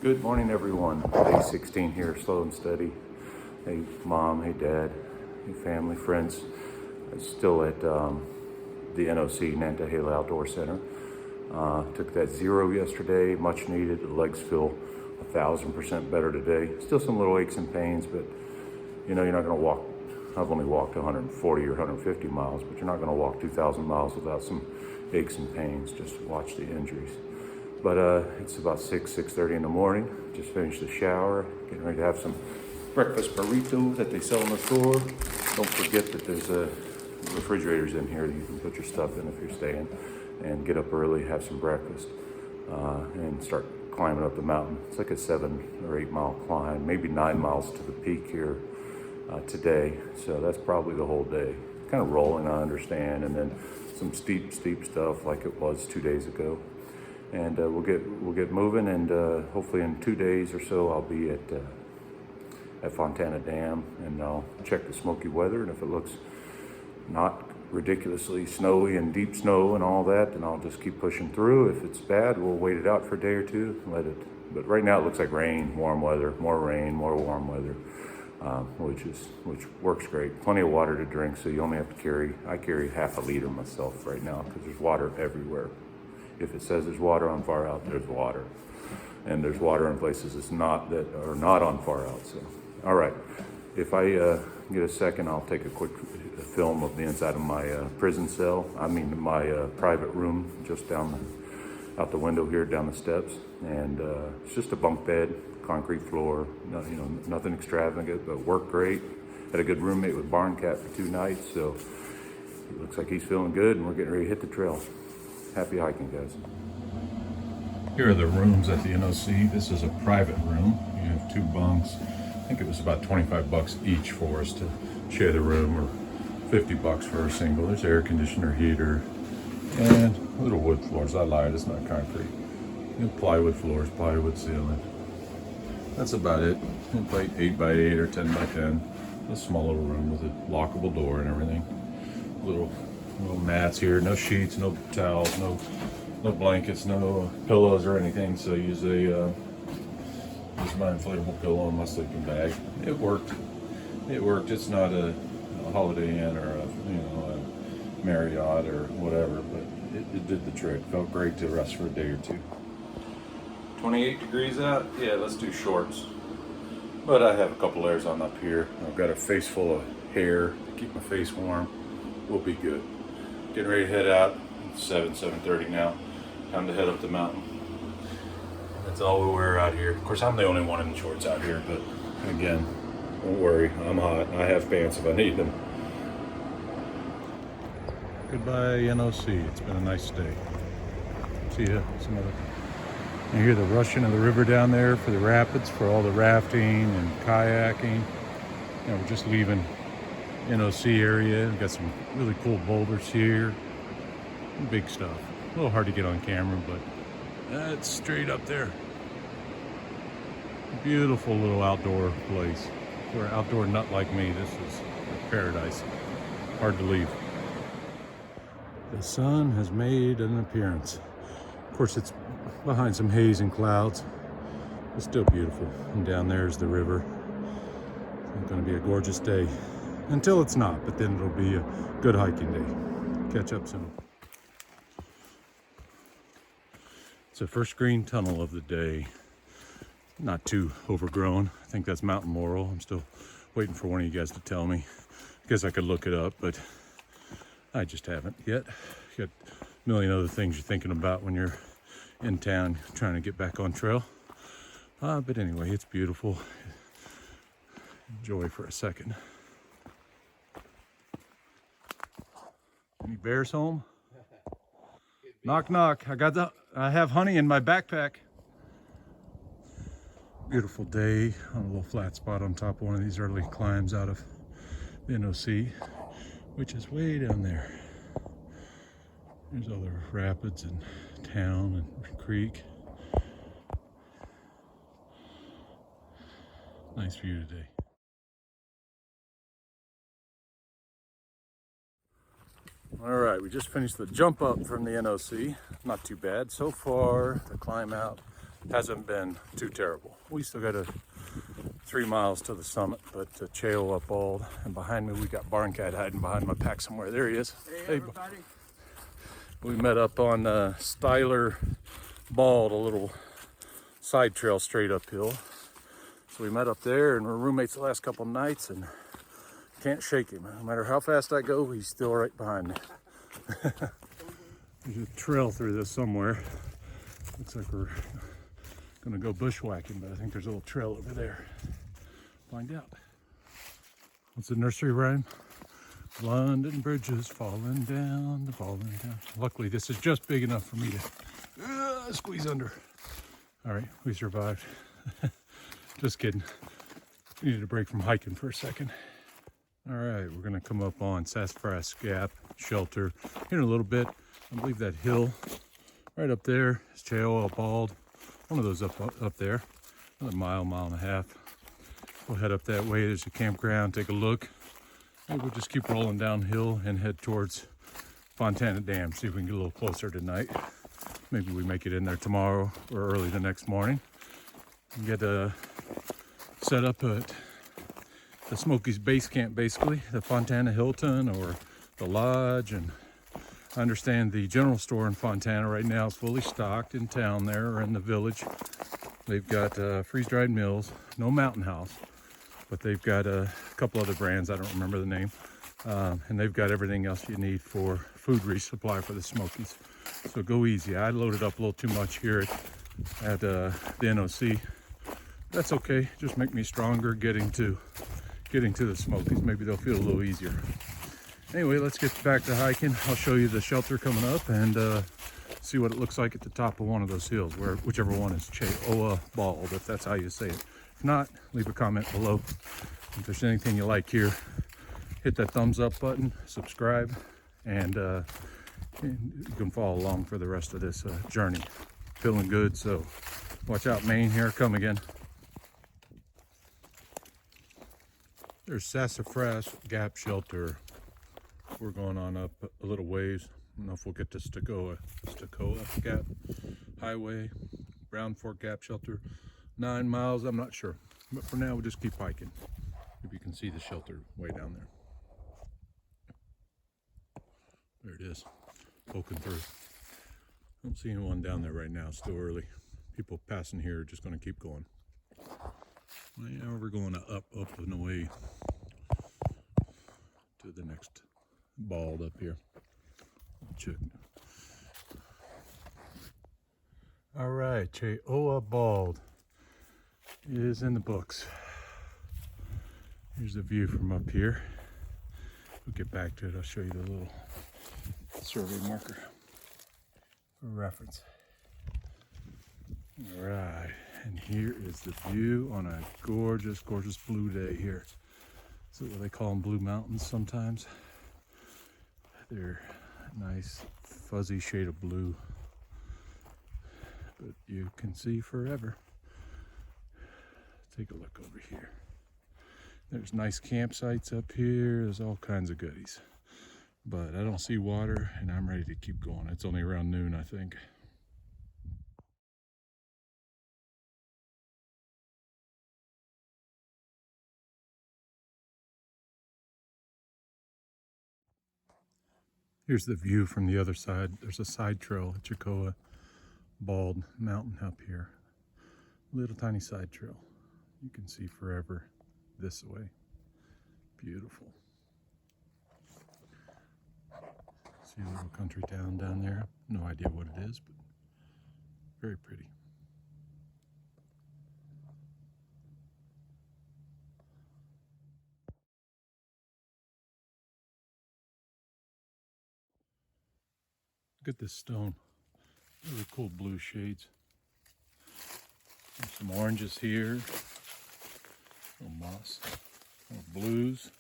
Good morning, everyone. Day 16 here, slow and steady. Hey, mom, hey, dad, hey, family, friends. I'm still at the NOC, Nantahala Outdoor Center. Took that 0 yesterday, much needed. The legs feel 1,000% better today. Still some little aches and pains, but you know, you're not gonna walk. I've only walked 140 or 150 miles, but you're not gonna walk 2,000 miles without some aches and pains. Just watch the injuries. But it's about 6:30 in the morning. Just finished the shower, getting ready to have some breakfast burritos that they sell in the store. Don't forget that there's refrigerators in here that you can put your stuff in if you're staying. And get up early, have some breakfast, and start climbing up the mountain. It's like a 7 or 8 mile climb, maybe 9 miles to the peak here today. So that's probably the whole day. Kind of rolling, I understand, and then some steep stuff like it was 2 days ago. And we'll get moving, and hopefully in 2 days or so I'll be at Fontana Dam, and I'll check the smoky weather, and if it looks not ridiculously snowy and deep snow and all that, then I'll just keep pushing through. If it's bad, we'll wait it out for a day or two and let it. But right now it looks like rain, warm weather, more rain, more warm weather, which works great. Plenty of water to drink, so you only have to carry. I carry half a liter myself right now because there's water everywhere. If it says there's water on far out, there's water. And there's water in places that are not on far out. So, all right. If I get a second, I'll take a quick film of the inside of my prison cell. I mean, my private room just out the window here, down the steps. And it's just a bunk bed, concrete floor, nothing extravagant, but worked great. Had a good roommate with Barn Cat for 2 nights. So it looks like he's feeling good, and we're getting ready to hit the trail. Happy hiking, guys. Here are the rooms at the NOC. This is a private room. You have 2 bunks. I think it was about 25 bucks each for us to share the room, or 50 bucks for a single. There's air conditioner, heater, and little wood floors. I lied, it's not concrete. Plywood floors, plywood ceiling. That's about it. Like 8 by 8 or 10 by 10. A small little room with a lockable door and everything. Little mats here, no sheets, no towels, no blankets, no pillows or anything. So use my inflatable pillow in my sleeping bag. It worked. It's not a Holiday Inn or a Marriott or whatever, but it did the trick. Felt great to rest for a day or two. 28 degrees out. Yeah, let's do shorts. But I have a couple layers on up here. I've got a face full of hair to keep my face warm. We'll be good. Getting ready to head out. It's 7:30 now. Time to head up the mountain. That's all we wear out here. Of course, I'm the only one in shorts out here, but again, don't worry. I'm hot. I have pants if I need them. Goodbye, NOC. It's been a nice day. See ya some other time. You hear the rushing of the river down there for the rapids, for all the rafting and kayaking. We're just leaving NOC area. We've got some really cool boulders here. Big stuff. A little hard to get on camera, but that's straight up there. Beautiful little outdoor place. For an outdoor nut like me, this is paradise. Hard to leave. The sun has made an appearance. Of course, it's behind some haze and clouds. It's still beautiful. And down there is the river. It's going to be a gorgeous day. Until it's not, but then it'll be a good hiking day. Catch up soon. It's the first green tunnel of the day. Not too overgrown. I think that's mountain laurel. I'm still waiting for one of you guys to tell me. I guess I could look it up, but I just haven't yet. You got a million other things you're thinking about when you're in town trying to get back on trail. But anyway, it's beautiful. Enjoy for a second. Any bears home? Knock, knock. I have honey in my backpack. Beautiful day on a little flat spot on top of one of these early climbs out of the NOC, which is way down there. There's all the rapids and town and creek. Nice view today. All right, we just finished the jump up from the NOC. Not too bad. So far, the climb out hasn't been too terrible. We still got 3 miles to the summit, but Cheo up bald, and behind me we got Barn Cat hiding behind my pack somewhere. There he is. Hey everybody. We met up on Styler Bald, a little side trail straight uphill. So we met up there, and we're roommates the last couple nights, and can't shake him. No matter how fast I go, he's still right behind me. There's a trail through this somewhere. Looks like we're gonna go bushwhacking, but I think there's a little trail over there. Find out. What's the nursery rhyme? London Bridge is falling down, falling down. Luckily, this is just big enough for me to squeeze under. All right, we survived. Just kidding. Needed a break from hiking for a second. All right, we're gonna come up on Sassafras Gap Shelter here in a little bit. I believe that hill right up there is Cheo Bald. One of those up there. Another mile and a half. We'll head up that way. There's a campground, take a look. Maybe we'll just keep rolling downhill and head towards Fontana Dam, see if we can get a little closer tonight. Maybe we make it in there tomorrow or early the next morning. And get set up at the Smokies base camp, basically, the Fontana Hilton or the lodge. And I understand the general store in Fontana right now is fully stocked in town there or in the village. They've got freeze-dried meals, no Mountain House, but they've got a couple other brands, I don't remember the name, and they've got everything else you need for food resupply for the Smokies. So go easy. I loaded up a little too much here at the NOC. That's okay, just make me stronger getting to the Smokies. Maybe they'll feel a little easier. Anyway, let's get back to hiking. I'll show you the shelter coming up and see what it looks like at the top of one of those hills, whichever one is Cheo Bald, if that's how you say it. If not, leave a comment below. If there's anything you like here, hit that thumbs up button, subscribe, and you can follow along for the rest of this journey. Feeling good, so watch out, Maine, here I come again. There's Sassafras Gap Shelter. We're going on up a little ways. I don't know if we'll get to Stokoa Gap Highway, Brown Fork Gap Shelter. 9 miles, I'm not sure. But for now, we'll just keep hiking. If you can see the shelter way down there. There it is, poking through. I don't see anyone down there right now, it's still early. People passing here are just gonna keep going. Well, yeah, we're going up and away to the next bald up here. Check. All right, Cheo Bald is in the books. Here's the view from up here. We'll get back to it. I'll show you the little survey marker for reference. All right, and here is the view on a gorgeous, gorgeous blue day here. Is that what they call them, blue mountains sometimes? They're nice fuzzy shade of blue, but you can see forever. Take a look over here. There's nice campsites up here. There's all kinds of goodies, but I don't see water and I'm ready to keep going. It's only around noon, I think. Here's the view from the other side. There's a side trail at Cheo Bald Mountain up here. Little tiny side trail. You can see forever this way. Beautiful. See a little country town down there. No idea what it is, but very pretty. Look at this stone. Really cool blue shades. There's some oranges here. Little moss. Little blues.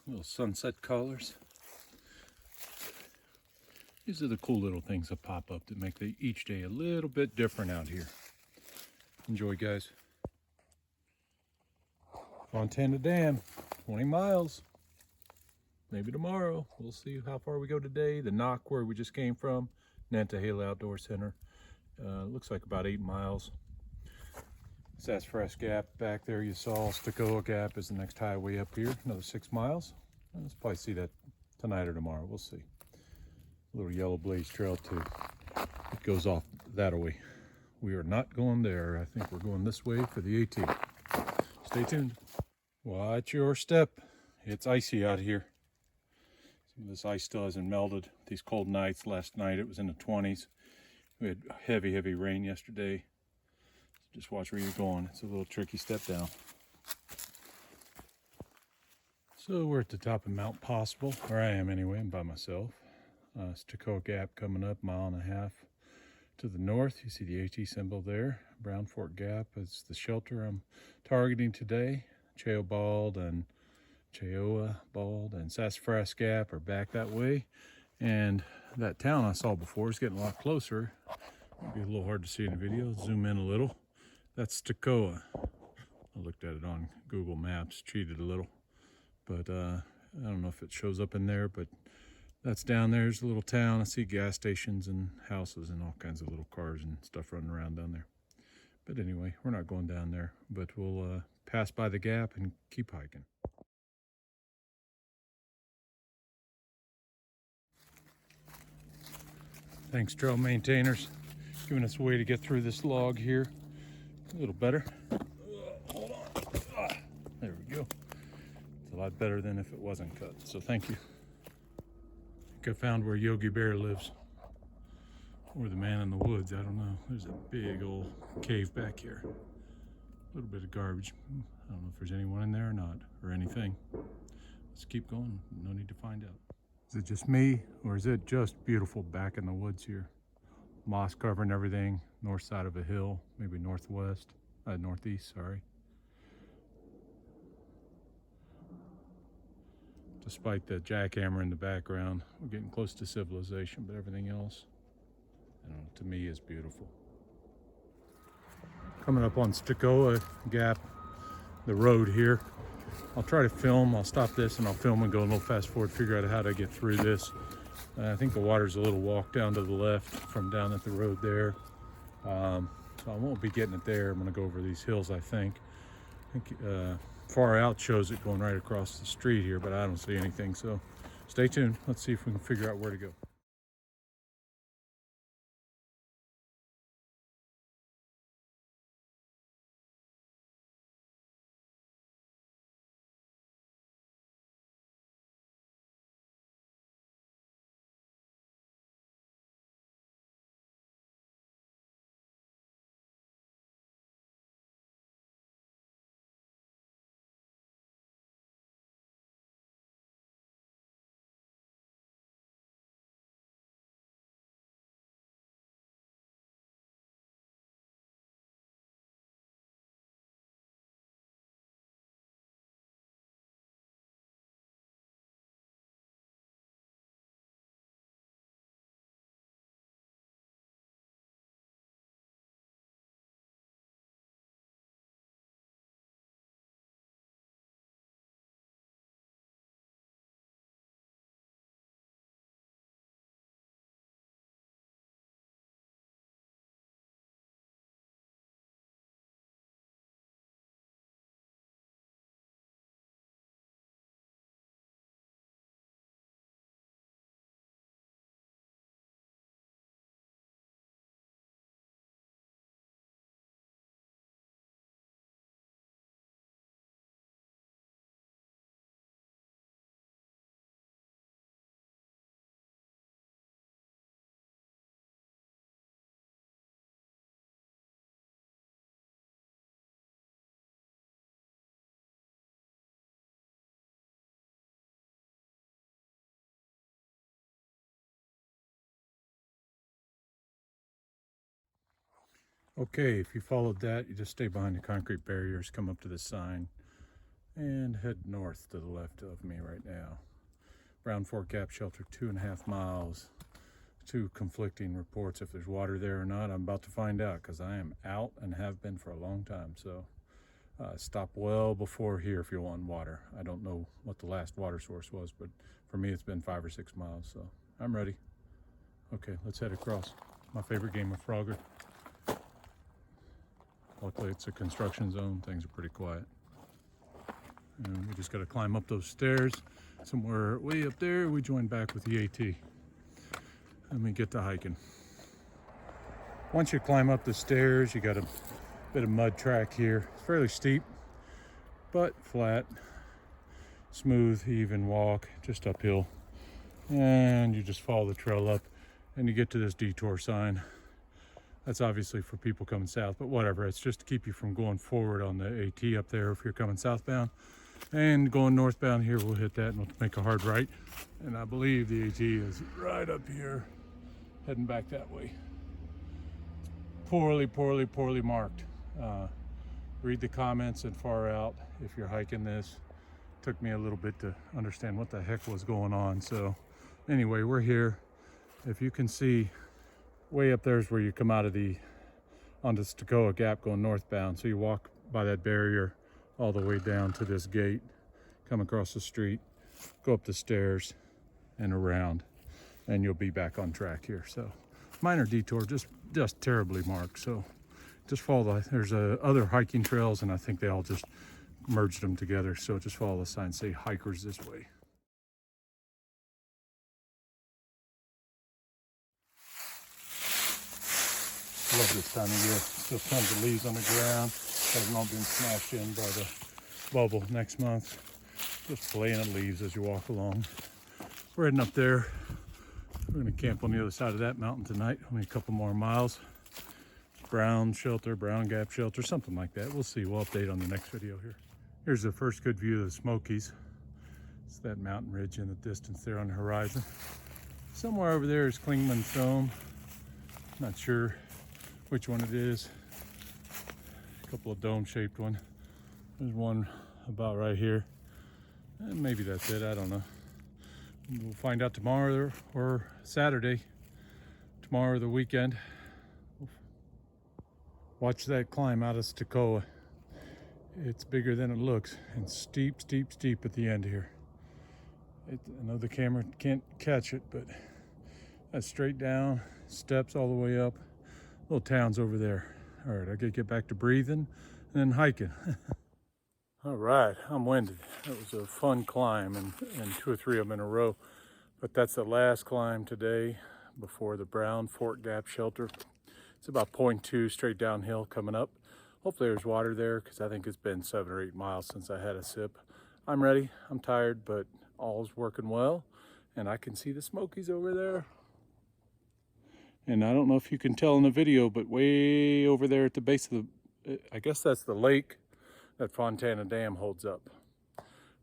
Little sunset colors. These are the cool little things that pop up that make each day a little bit different out here. Enjoy, guys. Fontana Dam, 20 miles. Maybe tomorrow. We'll see how far we go today. The knock where we just came from, Nantahala Outdoor Center. Looks like about 8 miles. Sassafras Gap back there you saw. Stokoa Gap is the next highway up here, another 6 miles. Let's probably see that tonight or tomorrow, we'll see. A little Yellow Blaze Trail too. It goes off that way. We are not going there. I think we're going this way for the AT. Stay tuned. Watch your step. It's icy out here. Some of this ice still hasn't melted. These cold nights, last night it was in the 20s. We had heavy rain yesterday. Just watch where you're going. It's a little tricky step down. So we're at the top of Mount Possible, or I am anyway, I'm by myself. Stokoa Gap coming up, 1.5 miles to the north. You see the AT symbol there. Brown Fork Gap is the shelter I'm targeting today. Cheoah Bald and Sassafras Gap are back that way. And that town I saw before is getting a lot closer. It'll be a little hard to see in the video. Zoom in a little. That's Stokoa. I looked at it on Google Maps, cheated a little. But I don't know if it shows up in there, but that's down there. There's a little town. I see gas stations and houses and all kinds of little cars and stuff running around down there. But anyway, we're not going down there, but we'll pass by the gap and keep hiking. Thanks, trail maintainers, giving us a way to get through this log here. A little better. Hold on. There we go. It's a lot better than if it wasn't cut, so thank you. I think I found where Yogi Bear lives, or the man in the woods, I don't know. There's a big old cave back here. A little bit of garbage. I don't know if there's anyone in there or not, or anything. Let's keep going, no need to find out. Is it just me, or is it just beautiful back in the woods here? Moss covering everything, north side of a hill, maybe northeast, sorry. Despite the jackhammer in the background, we're getting close to civilization, but everything else, I don't know, to me is beautiful. Coming up on Stokoa Gap, the road here. I'll try to film, I'll stop this and I'll film and go a little fast forward, figure out how to get through this. I think the water's a little walk down to the left from down at the road there. So I won't be getting it there. I'm gonna go over these hills, I think. Far out shows it going right across the street here, but I don't see anything. So stay tuned. Let's see if we can figure out where to go. Okay, if you followed that, you just stay behind the concrete barriers, come up to the sign, and head north to the left of me right now. Brown Fork Gap Shelter, 2.5 miles. Two conflicting reports if there's water there or not. I'm about to find out because I am out and have been for a long time. So stop well before here if you want water. I don't know what the last water source was, but for me it's been 5 or 6 miles, so I'm ready. Okay, let's head across. My favorite game of Frogger. Luckily it's a construction zone, things are pretty quiet. And we just gotta climb up those stairs. Somewhere way up there, we join back with the AT. And we get to hiking. Once you climb up the stairs, you got a bit of mud track here. It's fairly steep, but flat, smooth, even walk, just uphill. And you just follow the trail up and you get to this detour sign. That's obviously for people coming south, but whatever. It's just to keep you from going forward on the AT up there if you're coming southbound. And going northbound here, we'll hit that and we'll make a hard right. And I believe the AT is right up here, heading back that way. Poorly marked. Read the comments and far out if you're hiking this. Took me a little bit to understand what the heck was going on. So anyway, we're here. If you can see, way up there is where you come out of onto Stokoa Gap going northbound. So you walk by that barrier all the way down to this gate, come across the street, go up the stairs and around, and you'll be back on track here. So minor detour, just terribly marked. So just follow there's other hiking trails, and I think they all just merged them together. So just follow the sign, say hikers this way. Love this time of year. Still tons of leaves on the ground. Hasn't all been smashed in by the bubble. Next month, just playing of leaves as you walk along. We're heading up there. We're gonna camp on the other side of that mountain tonight. Only a couple more miles. Brown Gap Shelter, something like that. We'll see. We'll update on the next video here. Here's the first good view of the Smokies. It's that mountain ridge in the distance there on the horizon. Somewhere over there is Klingman's Dome. Not sure which one it is. A couple of dome-shaped ones. There's one about right here. And maybe that's it, I don't know. We'll find out tomorrow or Saturday. Tomorrow or the weekend. Watch that climb out of Stokoa. It's bigger than it looks and steep at the end here. I know the camera can't catch it, but that's straight down, steps all the way up. Little towns over there. All right, I gotta get back to breathing and then hiking. All right, I'm winded. That was a fun climb and 2 or 3 of them in a row. But that's the last climb today before the Brown Fort Gap Shelter. It's about 0.2 straight downhill coming up. Hopefully there's water there because I think it's been 7 or 8 miles since I had a sip. I'm ready, I'm tired, but all's working well. And I can see the Smokies over there. And I don't know if you can tell in the video, but way over there at the base of I guess that's the lake that Fontana Dam holds up.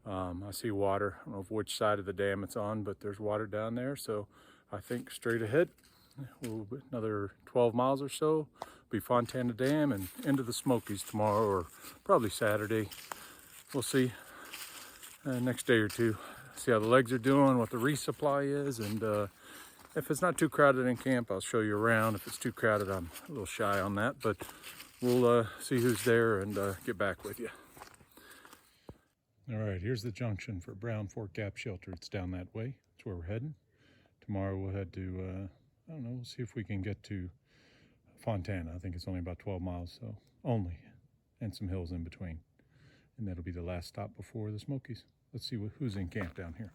I see water. I don't know which side of the dam it's on, but there's water down there. So I think straight ahead, another 12 miles or so, be Fontana Dam and into the Smokies tomorrow or probably Saturday. We'll see. Next day or two. See how the legs are doing, what the resupply is, and if it's not too crowded in camp, I'll show you around. If it's too crowded, I'm a little shy on that, but we'll see who's there and get back with you. All right, here's the junction for Brown Fort Gap Shelter. It's down that way. That's where we're heading. Tomorrow we'll head to, I don't know, we'll see if we can get to Fontana. I think it's only about 12 miles, so only, and some hills in between. And that'll be the last stop before the Smokies. Let's see who's in camp down here.